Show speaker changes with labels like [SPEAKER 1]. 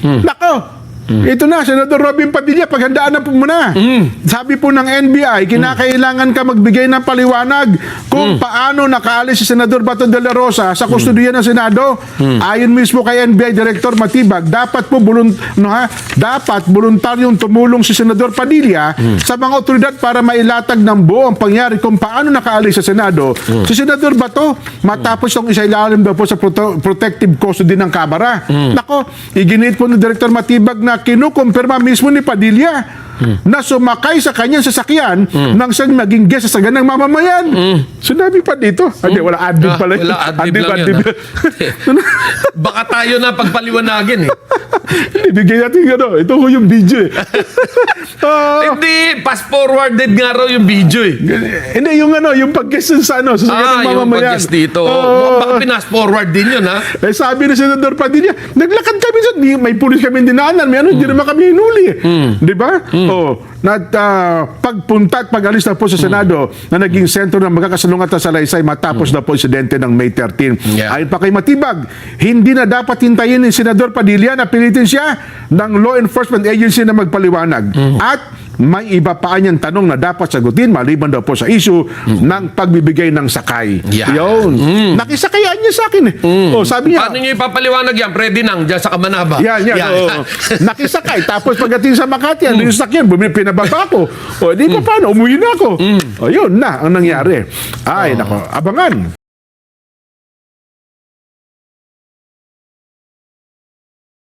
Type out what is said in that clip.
[SPEAKER 1] Nako! Ito na, Senador Robin Padilla, paghandaan na po muna. Sabi po ng NBI, kinakailangan ka magbigay ng paliwanag kung paano nakaalis si Senador Bato de la Rosa sa kustodiya ng Senado. Ayon mismo kay NBI Director Matibag, dapat po dapat voluntaryong tumulong si Senador Padilla sa mga otoridad para mailatag ng buo ang pangyari kung paano nakaalis sa Senado si Senador Bato matapos yung isailalim daw po sa protective custody ng Kamara. Nako, iginit po ng Director Matibag na kinukumpirma mismo ni Padilla na sumakay sa kanyang sasakyan nang siyang maging guest sa saganang mamamayan. Sinabi pa dito. Hindi, wala adlib pala.
[SPEAKER 2] Wala adlib lang yun. Baka tayo na pagpaliwanagin eh.
[SPEAKER 1] Hindi, bigyan natin ano. Ito ko yung video eh.
[SPEAKER 2] Hindi, fast forwarded nga raw yung video eh.
[SPEAKER 1] Hindi, yung ano, yung pag-guest sa ano, sa saganang
[SPEAKER 2] Yung
[SPEAKER 1] mamamayan.
[SPEAKER 2] pag-guest dito. Baka pinas forward din yun ha.
[SPEAKER 1] Eh, sabi ni Senador Padilla, naglakad kami sa, may pulis kami dinaanan, may ano, hindi naman kami hinuli. Di ba? Pagpunta at pag-alis na po sa Senado na naging sentro ng magkakasalungat na salaysay matapos na po insidente ng May 13.
[SPEAKER 2] Yeah.
[SPEAKER 1] Ayon pa kay Matibag, hindi na dapat hintayin ni Senador Padilla na pilitin siya ng law enforcement agency na magpaliwanag. At may iba pa niyang tanong na dapat sagutin maliban daw po sa issue ng pagbibigay ng sakay.
[SPEAKER 2] Yeah.
[SPEAKER 1] Yun. Nakisakayan niya sa akin eh. Sabi niya,
[SPEAKER 2] Paano nyo ipapaliwanag yan? Pwede nang dyan sa Kamanaba.
[SPEAKER 1] yan. Nakisakay. Tapos pagdating sa Makati, yung sakyan, pinababa ko. Di pa paano, umuwi na ako. Yun na ang nangyari. Ay, nako, abangan.